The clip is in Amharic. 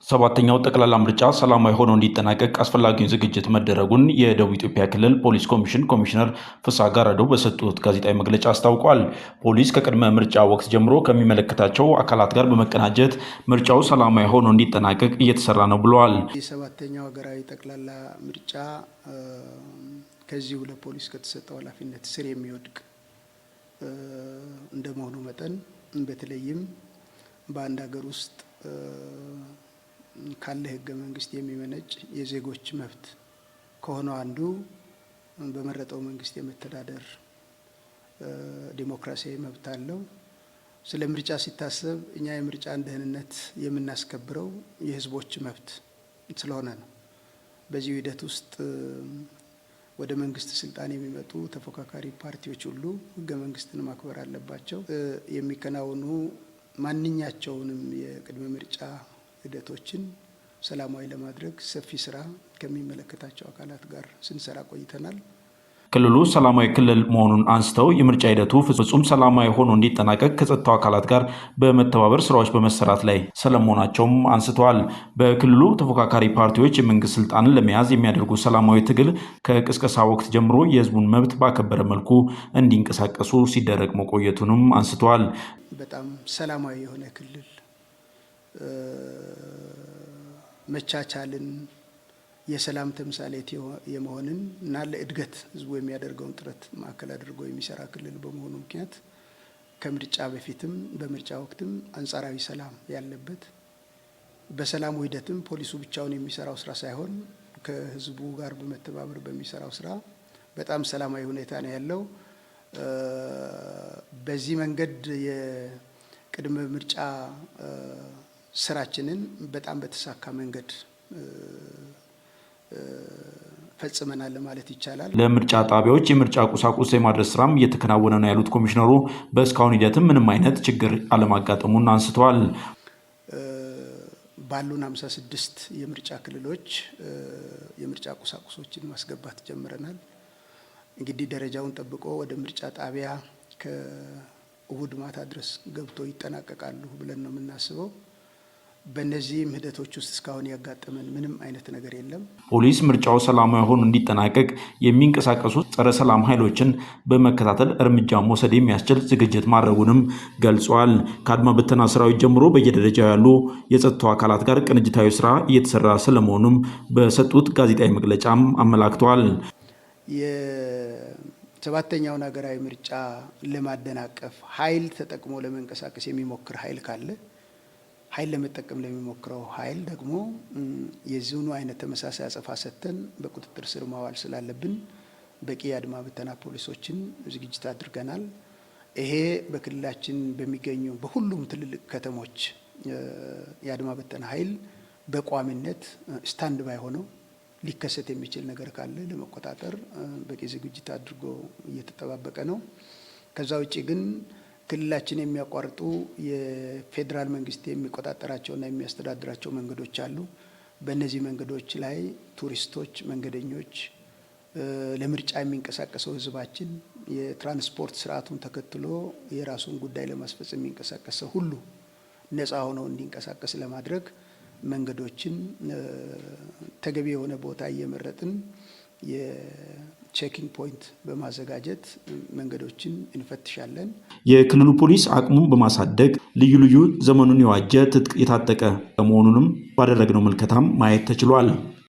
ሰባተኛው ጠቅላላ ምርጫ ሰላማዊ ሆኖ እንዲጠናቀቅ አስፈላጊውን ዝግጅት መደረጉን የደቡብ ኢትዮጵያ ክልል ፖሊስ ኮሚሽን ኮሚሽነር ፍስሐ ጋረደው በሰጡት ጋዜጣዊ መግለጫ አስታውቋል። ፖሊስ ከቅድመ ምርጫ ወቅት ጀምሮ ከሚመለከታቸው አካላት ጋር በመቀናጀት ምርጫው ሰላማዊ ሆኖ እንዲጠናቀቅ እየተሰራ ነው ብለዋል። የሰባተኛው ሀገራዊ ጠቅላላ ምርጫ ከዚሁ ለፖሊስ ከተሰጠው ኃላፊነት ስር የሚወድቅ እንደመሆኑ መጠን በተለይም በአንድ ሀገር ውስጥ ካለ ህገ መንግስት የሚመነጭ የዜጎች መብት ከሆነው አንዱ በመረጠው መንግስት የመተዳደር ዲሞክራሲያዊ መብት አለው። ስለ ምርጫ ሲታሰብ እኛ የምርጫን ደህንነት የምናስከብረው የህዝቦች መብት ስለሆነ ነው። በዚህ ሂደት ውስጥ ወደ መንግስት ስልጣን የሚመጡ ተፎካካሪ ፓርቲዎች ሁሉ ህገ መንግስትን ማክበር አለባቸው። የሚከናወኑ ማንኛቸውንም የቅድመ ምርጫ ሂደቶችን ሰላማዊ ለማድረግ ሰፊ ስራ ከሚመለከታቸው አካላት ጋር ስንሰራ ቆይተናል። ክልሉ ሰላማዊ ክልል መሆኑን አንስተው የምርጫ ሂደቱ ፍጹም ሰላማዊ ሆኖ እንዲጠናቀቅ ከጸጥታው አካላት ጋር በመተባበር ስራዎች በመሰራት ላይ ስለመሆናቸውም አንስተዋል። በክልሉ ተፎካካሪ ፓርቲዎች የመንግስት ስልጣንን ለመያዝ የሚያደርጉ ሰላማዊ ትግል ከቅስቀሳ ወቅት ጀምሮ የህዝቡን መብት ባከበረ መልኩ እንዲንቀሳቀሱ ሲደረግ መቆየቱንም አንስተዋል። በጣም ሰላማዊ የሆነ ክልል መቻቻልን የሰላም ተምሳሌት የመሆንን እና ለእድገት ህዝቡ የሚያደርገውን ጥረት ማዕከል አድርጎ የሚሰራ ክልል በመሆኑ ምክንያት ከምርጫ በፊትም በምርጫ ወቅትም አንጻራዊ ሰላም ያለበት በሰላሙ ሂደትም ፖሊሱ ብቻውን የሚሰራው ስራ ሳይሆን ከህዝቡ ጋር በመተባበር በሚሰራው ስራ በጣም ሰላማዊ ሁኔታ ነው ያለው። በዚህ መንገድ የቅድመ ምርጫ ስራችንን በጣም በተሳካ መንገድ ፈጽመናል ማለት ይቻላል። ለምርጫ ጣቢያዎች የምርጫ ቁሳቁስ የማድረስ ስራም እየተከናወነ ነው ያሉት ኮሚሽነሩ በእስካሁን ሂደትም ምንም አይነት ችግር አለማጋጠሙን አንስተዋል። ባሉን 56 የምርጫ ክልሎች የምርጫ ቁሳቁሶችን ማስገባት ጀምረናል። እንግዲህ ደረጃውን ጠብቆ ወደ ምርጫ ጣቢያ ከእሁድ ማታ ድረስ ገብቶ ይጠናቀቃሉ ብለን ነው የምናስበው። በእነዚህም ሂደቶች ውስጥ እስካሁን ያጋጠመን ምንም አይነት ነገር የለም። ፖሊስ ምርጫው ሰላማዊ ሆኖ እንዲጠናቀቅ የሚንቀሳቀሱ ጸረ ሰላም ኃይሎችን በመከታተል እርምጃ መውሰድ የሚያስችል ዝግጅት ማድረጉንም ገልጿል። ከአድማ ብተና ሰራዊት ጀምሮ በየደረጃው ያሉ የጸጥታው አካላት ጋር ቅንጅታዊ ስራ እየተሰራ ስለመሆኑም በሰጡት ጋዜጣዊ መግለጫም አመላክተዋል። የሰባተኛውን ሀገራዊ ምርጫ ለማደናቀፍ ኃይል ተጠቅሞ ለመንቀሳቀስ የሚሞክር ኃይል ካለ ኃይል ለመጠቀም ለሚሞክረው ኃይል ደግሞ የዚሁኑ አይነት ተመሳሳይ አጸፋ ሰጥተን በቁጥጥር ስር ማዋል ስላለብን በቂ የአድማ ብተና ፖሊሶችን ዝግጅት አድርገናል። ይሄ በክልላችን በሚገኙ በሁሉም ትልልቅ ከተሞች የአድማ ብተና ኃይል በቋሚነት ስታንድ ባይ ሆነው ሊከሰት የሚችል ነገር ካለ ለመቆጣጠር በቂ ዝግጅት አድርጎ እየተጠባበቀ ነው። ከዛ ውጪ ግን ክልላችን የሚያቋርጡ የፌዴራል መንግስት የሚቆጣጠራቸውና የሚያስተዳድራቸው መንገዶች አሉ። በእነዚህ መንገዶች ላይ ቱሪስቶች፣ መንገደኞች፣ ለምርጫ የሚንቀሳቀሰው ህዝባችን የትራንስፖርት ስርዓቱን ተከትሎ የራሱን ጉዳይ ለማስፈጸም የሚንቀሳቀሰው ሁሉ ነፃ ሆኖ እንዲንቀሳቀስ ለማድረግ መንገዶችን ተገቢ የሆነ ቦታ እየመረጥን ቼኪንግ ፖይንት በማዘጋጀት መንገዶችን እንፈትሻለን። የክልሉ ፖሊስ አቅሙን በማሳደግ ልዩ ልዩ ዘመኑን የዋጀ ትጥቅ የታጠቀ መሆኑንም ባደረግነው ምልከታም ማየት ተችሏል።